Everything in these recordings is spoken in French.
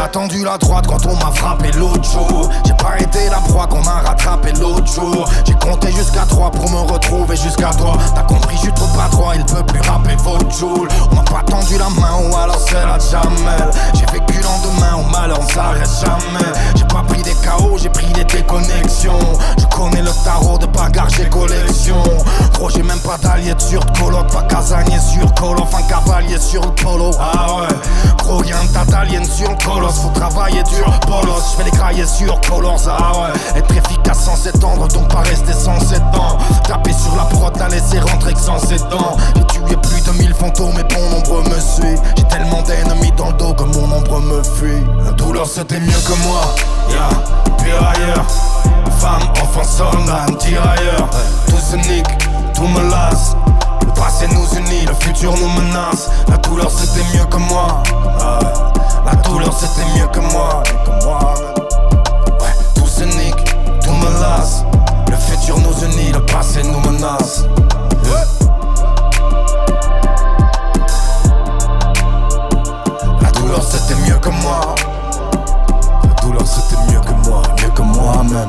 pas tendu la droite quand on m'a frappé l'autre jour. J'ai pas été la proie qu'on a rattrapé l'autre jour. J'ai compté jusqu'à 3 pour me retrouver jusqu'à toi. T'as compris, je suis trop adroit, il peut plus rapper votre joule. On m'a pas tendu la main ou alors c'est la Jamel. J'ai vécu lendemain au malheur ne s'arrête jamais. J'ai pas pris des KO, j'ai pris des déconnexions. Je connais le tarot de bagarre, j'ai collection. Gros, j'ai même pas d'allié sur de coloc, pas casanier sur col, enfin cavalier sur le polo. Ah ouais, gros y'a un tas d'aliens sur le colosse, faut travailler dur, bolos, j'fais les grailler sur colors. Ah ouais, être efficace sans s'étendre, donc pas rester sans ses dents. Taper sur la prod, la laisser rentrer que sans ses dents. J'ai tué plus de 1000 fantômes et bon nombre me suit. J'ai tellement d'ennemis dans le dos que mon ombre me fuit. La douleur c'était mieux que moi, pire ailleurs. Femme, enfant, soldat, tirailleur. Tout se nique, tout me lasse. Le passé nous unit, le futur nous menace. La douleur c'était mieux que moi. La douleur c'était mieux que moi. Ouais, tout se nique, tout me lasse. Le futur nous unit, le passé nous menace. La douleur c'était mieux que moi. La douleur c'était mieux que moi-même.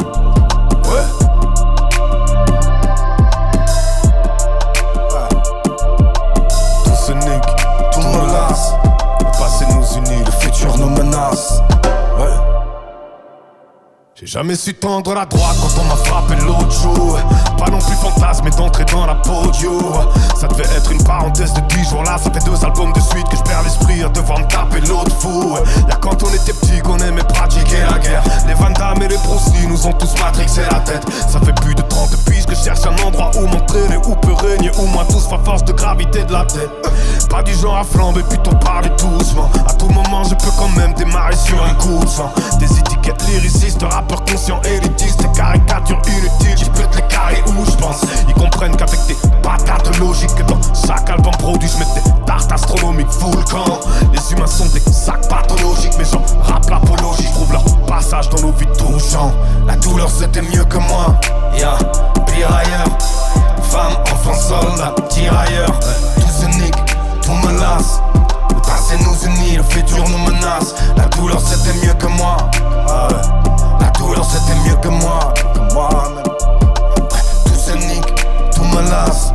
Tout se nique, tout me lasse. Le passé nous unit, le futur nous menace. J'ai jamais su tendre la droite quand on m'a frappé l'autre jour. Pas non plus fantasme mais d'entrer dans la podio. Ça devait être une parenthèse de 10 jours là. Ça fait 2 albums de suite que je perds l'esprit à devoir me taper l'autre fou. Y'a quand on était petit qu'on aimait pratiquer la guerre. Les Van Damme et les Bruce Lee nous ont tous matrixé la tête. Ça fait plus de 30 piges que je cherche un endroit où m'entraîner, où peut régner, où moi tous à force de gravité de la tête. Pas du genre à flamber plutôt parler doucement. À tout moment je peux quand même démarrer sur un coup de sang. Des étiquettes lyricistes, rappeurs conscients élitistes, des caricatures inutiles. J'ai peut-être les carrés où je pense. Ils comprennent qu'avec des patates logiques, dans chaque album produit je mets des tartes astronomiques volcans. Les humains sont des sacs pathologiques, mais j'en rappe l'apologie. Je trouve leur passage dans nos vies touchants. La douleur c'était mieux que moi, pire ailleurs. Femme, enfant, soldat, tirailleur. Tout se nique, tout me lasse. Le passé nous unit, le futur nous menace. La douleur c'était mieux que moi. La douleur c'était mieux que moi. Tout se nique, tout me lasse.